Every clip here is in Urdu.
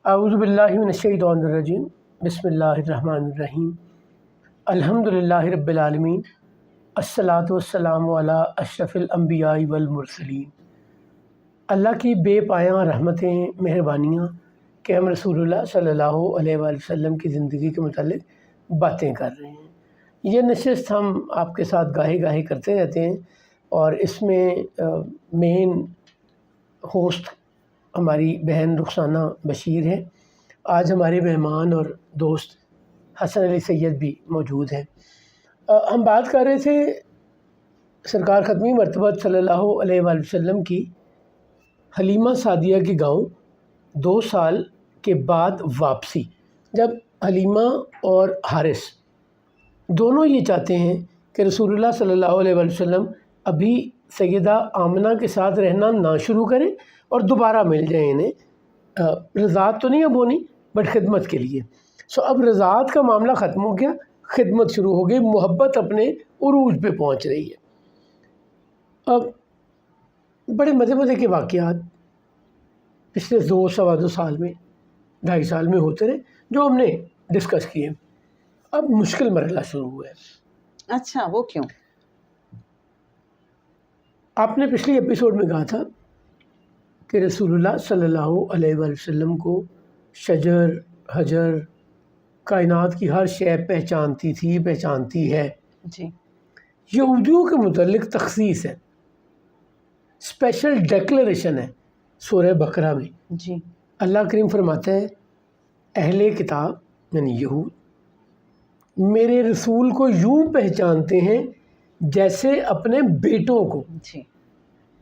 اعوذ باللہ من الشیطان الرجیم بسم اللہ الرحمن الرحیم الحمدللہ رب العالمین الصلاۃ والسلام علی اشرف الانبیاء والمرسلین۔ اللہ کی بے پایاں رحمتیں مہربانیاں کہ ہم رسول اللہ صلی اللہ علیہ وآلہ وسلم کی زندگی کے متعلق باتیں کر رہے ہیں۔ یہ نشست ہم آپ کے ساتھ گاہے گاہے کرتے رہتے ہیں اور اس میں مین ہوسٹ ہماری بہن رخسانہ بشیر ہے۔ آج ہمارے مہمان اور دوست حسن علی سید بھی موجود ہیں۔ ہم بات کر رہے تھے سرکار ختمی مرتبہ صلی اللہ علیہ وآلہ وسلم کی حلیمہ سعدیہ کے گاؤں 2 سال کے بعد واپسی، جب حلیمہ اور حارث دونوں یہ چاہتے ہیں کہ رسول اللہ صلی اللہ علیہ وآلہ وسلم ابھی سیدہ آمنہ کے ساتھ رہنا نہ شروع کریں اور دوبارہ مل جائیں انہیں۔ رضاعت تو نہیں اب ہونی بٹ خدمت کے لیے۔ اب رضاعت کا معاملہ ختم ہو گیا، خدمت شروع ہو گئی، محبت اپنے عروج پہ پہنچ رہی ہے۔ اب بڑے مزے مزے کے واقعات پچھلے 2 سال میں 2.5 سال میں ہوتے رہے جو ہم نے ڈسکس کیے۔ اب مشکل مرحلہ شروع ہوا ہے۔ اچھا، وہ کیوں؟ آپ نے پچھلی ایپیسوڈ میں کہا تھا کہ رسول اللہ صلی اللہ علیہ وآلہ وسلم کو شجر حجر کائنات کی ہر شے پہچانتی تھی، پہچانتی ہے۔ جی، یہودیوں کے متعلق تخصیص ہے، اسپیشل ڈیکلریشن ہے سورہ بقرہ میں۔ جی، اللہ کریم فرماتا ہے اہل کتاب یعنی یہود میرے رسول کو یوں پہچانتے ہیں جیسے اپنے بیٹوں کو۔ جی،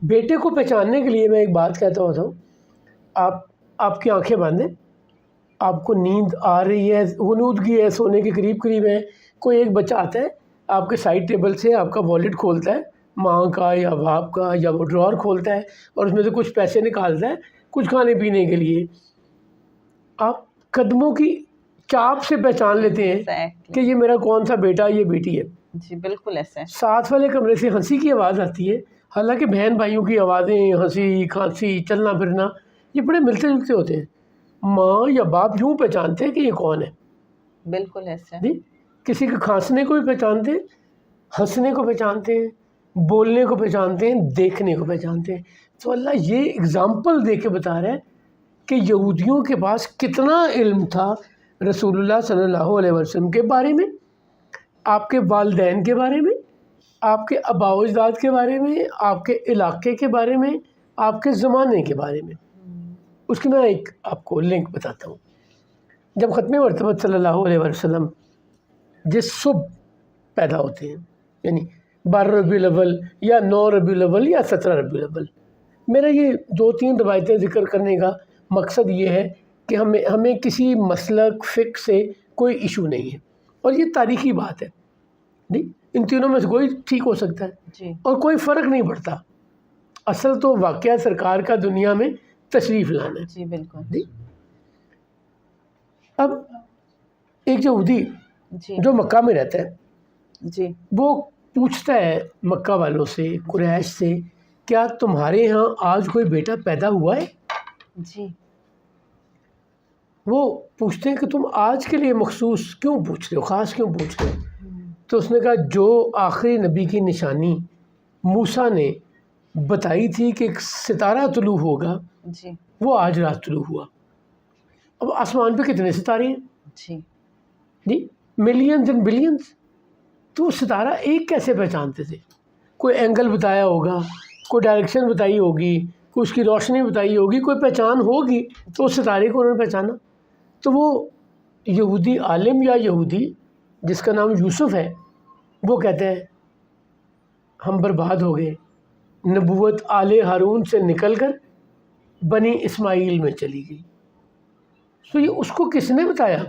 بیٹے کو پہچاننے کے لیے میں ایک بات کہتا ہوتا ہوں، آپ کی آنکھیں باندھیں، آپ کو نیند آ رہی ہے، غنودگی ہے، سونے کے قریب قریب ہے، کوئی ایک بچہ آتا ہے آپ کے سائڈ ٹیبل سے آپ کا والیٹ کھولتا ہے، ماں کا یا باپ کا، یا وہ ڈرار کھولتا ہے اور اس میں سے کچھ پیسے نکالتا ہے کچھ کھانے پینے کے لیے۔ آپ قدموں کی چاپ سے پہچان لیتے ہیں کہ یہ میرا کون سا بیٹا، یہ بیٹی ہے۔ جی، بالکل ایسا ہے۔ ساتھ والے کمرے سے ہنسی کی آواز آتی ہے، حالانکہ بہن بھائیوں کی آوازیں، ہنسی کھانسی چلنا پھرنا یہ بڑے ملتے جلتے ہوتے ہیں۔ ماں یا باپ یوں پہچانتے ہیں کہ یہ کون ہے۔ بالکل ایسا ہے۔ جی، کسی کے کھانسنے کو بھی پہچانتے ہیں، ہنسنے کو پہچانتے ہیں، بولنے کو پہچانتے ہیں، دیکھنے کو پہچانتے ہیں۔ تو اللہ یہ اگزامپل دے کے بتا رہا ہے کہ یہودیوں کے پاس کتنا علم تھا رسول اللہ صلی اللہ علیہ وسلم کے بارے میں، آپ کے والدین کے بارے میں، آپ کے آباء و اجداد کے بارے میں، آپ کے علاقے کے بارے میں، آپ کے زمانے کے بارے میں۔ اس کی میں ایک آپ کو لنک بتاتا ہوں۔ جب ختم مرتبہ صلی اللہ علیہ وسلم جس صبح پیدا ہوتے ہیں، یعنی 12 ربیع الاول یا 9 ربیع الاول یا 17 ربیع الاول، میرا یہ 2-3 روایتیں ذکر کرنے کا مقصد یہ ہے کہ ہمیں کسی مسلک فقہ سے کوئی ایشو نہیں ہے، اور یہ تاریخی بات ہے۔ نہیں، ان تینوں میں سے کوئی ٹھیک ہو سکتا ہے جی، اور کوئی فرق نہیں پڑتا۔ اصل تو واقعہ سرکار کا دنیا میں تشریف لانا ہے۔ جی، بالکل۔ جی، اب ایک یہودی جی، جو مکہ میں رہتا ہے جی، وہ پوچھتا ہے مکہ والوں سے، قریش سے، کیا تمہارے ہاں آج کوئی بیٹا پیدا ہوا ہے؟ جی، وہ پوچھتے ہیں کہ تم آج کے لیے مخصوص کیوں پوچھ رہے ہو، خاص کیوں پوچھ رہے ہو؟ تو اس نے کہا جو آخری نبی کی نشانی موسیٰ نے بتائی تھی کہ ایک ستارہ طلوع ہوگا، جی، وہ آج رات طلوع ہوا۔ اب آسمان پہ کتنے ستارے ہیں؟ جی، جی، ملینز اینڈ بلینز۔ تو وہ ستارہ ایک کیسے پہچانتے تھے؟ کوئی اینگل بتایا ہوگا، کوئی ڈائریکشن بتائی ہوگی، کوئی اس کی روشنی بتائی ہوگی، کوئی پہچان ہوگی تو اس ستارے کو انہوں نے پہچانا۔ تو وہ یہودی عالم یا یہودی جس کا نام یوسف ہے وہ کہتے ہیں ہم برباد ہو گئے، نبوت آل ہارون سے نکل کر بنی اسماعیل میں چلی گئی۔ تو یہ اس کو کس نے بتایا؟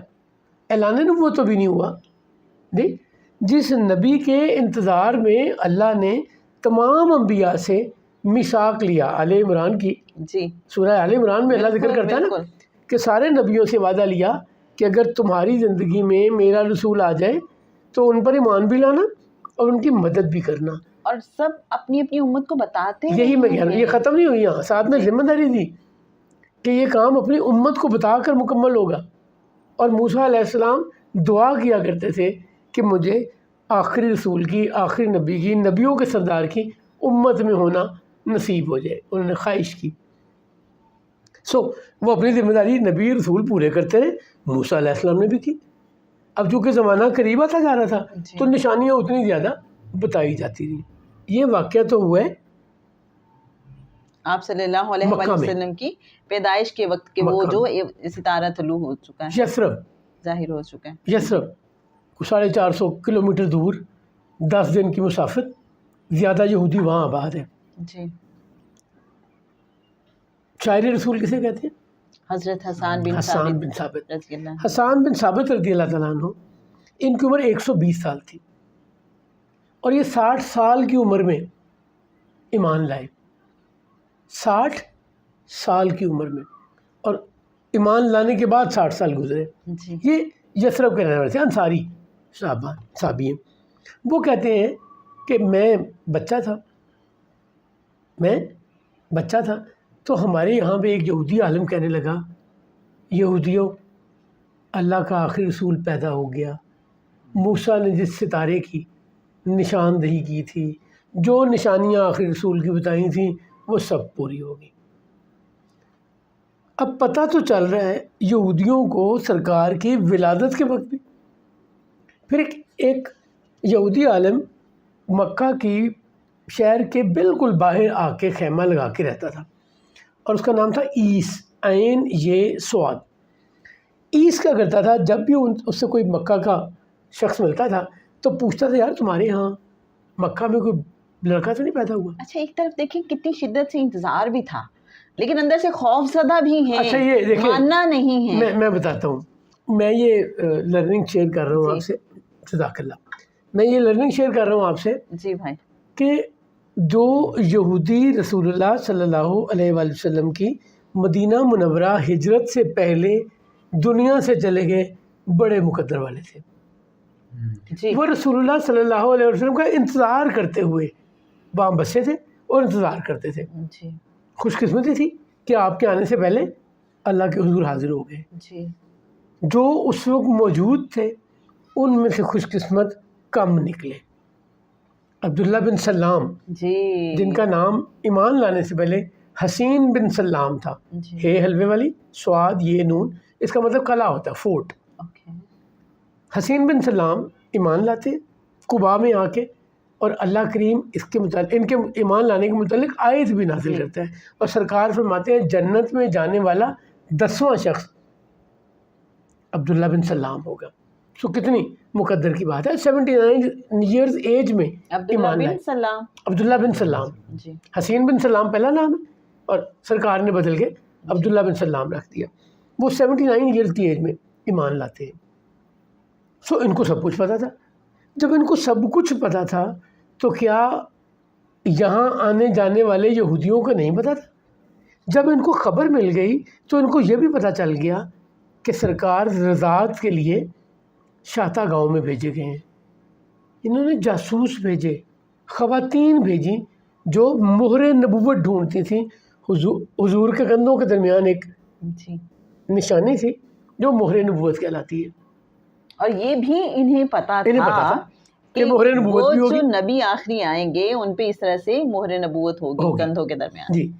اعلان نبوت تو بھی نہیں ہوا۔ نہیں، جس نبی کے انتظار میں اللہ نے تمام انبیاء سے میثاق لیا، آل عمران کی جی، سورہ آل عمران میں اللہ ذکر کرتا ہے نا کہ سارے نبیوں سے وعدہ لیا کہ اگر تمہاری زندگی میں میرا رسول آ جائے تو ان پر ایمان بھی لانا اور ان کی مدد بھی کرنا۔ اور سب اپنی اپنی امت کو بتاتے ہیں۔ یہی میں کہہ رہا ہوں، یہ ختم نہیں ہوئی، یہاں ساتھ میں ذمہ داری دی کہ یہ کام اپنی امت کو بتا کر مکمل ہوگا. اور موسیٰ علیہ السلام دعا کیا کرتے تھے کہ مجھے آخری رسول کی، آخری نبی کی، نبیوں کے سردار کی امت میں ہونا نصیب ہو جائے. انہوں نے خواہش کی. وہ اپنی ذمہ داری نبی رسول پورے کرتے رہے. موسیٰ علیہ السلام نے بھی کی. اب چونکہ زمانہ قریب آتا جا رہا تھا تو نشانیاں اتنی زیادہ بتائی جاتی رہیں. یہ واقعہ تو ہوا ہے آپ صلی اللہ علیہ وآلہ وسلم کی پیدائش کے وقت کے وہ جو ستارہ طلوع ہو چکا ہے، یثرب، ظاہر ہو چکا ہے. یثرب 450 کلومیٹر دور، 10 دن کی مسافت، زیادہ یہودی وہاں آباد ہے. جی. شاعر رسول کسے کہتے ہیں؟ حضرت حسان بن ثابت رضی اللہ. حسان بن ثابت رضی اللہ تعالیٰ عنہ، ان کی عمر 120 سال تھی اور یہ 60 سال کی عمر میں ایمان لائے. 60 سال کی عمر میں، اور ایمان لانے کے بعد 60 سال گزرے. جی. یہ یثرب کے رہنے والے تھے، انصاری صحابی ہیں. وہ کہتے ہیں کہ میں بچہ تھا تو ہمارے یہاں پہ ایک یہودی عالم کہنے لگا، یہودیوں، اللہ کا آخری رسول پیدا ہو گیا. موسیٰ نے جس ستارے کی نشاندہی کی تھی، جو نشانیاں آخری رسول کی بتائی تھیں، وہ سب پوری ہوگی. اب پتہ تو چل رہا ہے یہودیوں کو سرکار کی ولادت کے وقت بھی. پھر ایک یہودی عالم مکہ کی شہر کے بالکل باہر آ کے خیمہ لگا کے رہتا تھا، اور اس کا نام تھا ایس، عین یہ سواد. ایس کیا کرتا تھا، جب بھی اس سے کوئی مکہ کا شخص ملتا تھا تو پوچھتا تھا، یار تمہارے یہاں مکہ میں کوئی لڑکا تو نہیں پیدا ہوا؟ اچھا، ایک طرف دیکھیں کتنی شدت سے انتظار بھی تھا، لیکن اندر سے خوف زدہ بھی ہیں. اچھا یہ دیکھیں، ماننا نہیں ہے. میں بتاتا ہوں، میں یہ لرننگ شیئر کر رہا ہوں آپ سے. جزاک اللہ. میں یہ لرننگ شیئر کر رہا ہوں آپ سے جی بھائی، کہ جو یہودی رسول اللہ صلی اللہ علیہ وآلہ وسلم کی مدینہ منورہ ہجرت سے پہلے دنیا سے چلے گئے بڑے مقدر والے تھے. جی. وہ رسول اللہ صلی اللہ علیہ وسلم کا انتظار کرتے ہوئے وہاں بسے تھے اور انتظار کرتے تھے. جی. خوش قسمتی تھی کہ آپ کے آنے سے پہلے اللہ کے حضور حاضر ہو گئے. جی. جو اس وقت موجود تھے ان میں سے خوش قسمت کم نکلے. عبداللہ بن سلام، جی، جن کا نام ایمان لانے سے پہلے حسین بن سلام تھا، جی. ہے حلوے والی، سواد یہ نون، اس کا مطلب قلعہ ہوتا ہے، فورٹ. اوکے. حسین بن سلام ایمان لاتے قباء میں آ کے، اور اللہ کریم اس کے متعلق، ان کے ایمان لانے کے متعلق آیت بھی نازل کرتا ہے، اور سرکار فرماتے ہیں جنت میں جانے والا 10واں شخص عبداللہ بن سلام ہوگا. تو کتنی مقدر کی بات ہے. 79 ایئرز ایج میں عبداللہ بن سلام. عبداللہ بن سلام. جی. حسین بن سلام پہلا نام ہے اور سرکار نے بدل کے عبداللہ بن سلام رکھ دیا. وہ 79 ایئرز کی ایج میں ایمان لاتے ہیں. ان کو سب کچھ پتہ تھا. جب ان کو سب کچھ پتہ تھا تو کیا یہاں آنے جانے والے یہودیوں کو نہیں پتہ تھا؟ جب ان کو خبر مل گئی تو ان کو یہ بھی پتہ چل گیا کہ سرکار رضاعت کے لیے شاہتا گاؤں میں بھیجے گئے ہیں. انہوں نے جاسوس بھیجے، خواتین بھیجیں جو مہر نبوت ڈھونڈتی تھیں. حضور کے کندھوں کے درمیان ایک جی. نشانی تھی جو مہر نبوت کہلاتی ہے. اور یہ بھی انہیں پتا تھا کہ مہر نبوت بھی وہ ہوگی، جو نبی آخری آئیں گے ان پہ اس طرح سے مہر نبوت ہوگی کندھوں کے درمیان. جی.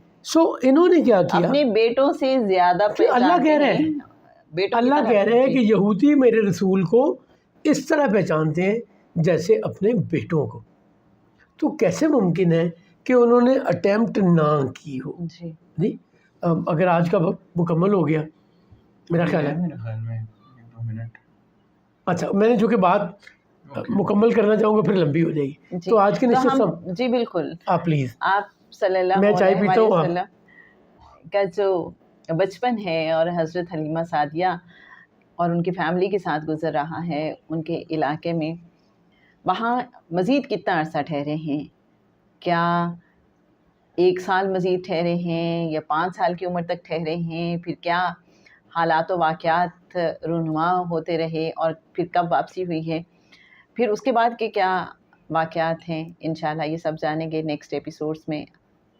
انہوں نے کیا کیا؟ اپنے بیٹوں سے زیادہ اللہ کہہ رہے ہیں، اللہ کہہ رہے ہیں کہ یہودی میرے رسول کو اس طرح پہچانتے ہیں جیسے اپنے بیٹوں کو. تو کیسے ممکن ہے کہ انہوں نے اٹیمپٹ نہ کی ہو؟ جی. اگر آج کا وقت مکمل ہو گیا میرا خیال ہے، اچھا میں نے جو کہ بات مکمل کرنا چاہوں گا پھر لمبی ہو جائے گی. تو آج کی نشست جی بالکل آپ پلیز، آپ صلی اللہ میں چائے علیہ پیتا ہوں وسلم کا جو بچپن ہے اور حضرت حلیمہ سعدیہ اور ان کی فیملی کے ساتھ گزر رہا ہے ان کے علاقے میں، وہاں مزید کتنا عرصہ ٹھہرے ہیں؟ کیا 1 سال مزید ٹھہرے ہیں یا 5 سال کی عمر تک ٹھہرے ہیں؟ پھر کیا حالات و واقعات رونما ہوتے رہے اور پھر کب واپسی ہوئی ہے؟ پھر اس کے بعد کے کیا واقعات ہیں؟ انشاءاللہ یہ سب جانیں گے نیکسٹ ایپیسوڈز میں.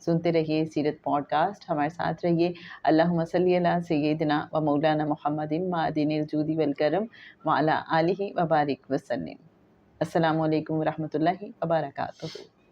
سنتے رہیے سیرت پوڈ کاسٹ، ہمارے ساتھ رہیے۔ اللہم صلی علی سیدنا و مولانا محمد معدن الجود والکرم وعلی آلہ وبارک وسلم۔ السلام علیکم ورحمۃ اللہ وبرکاتہ۔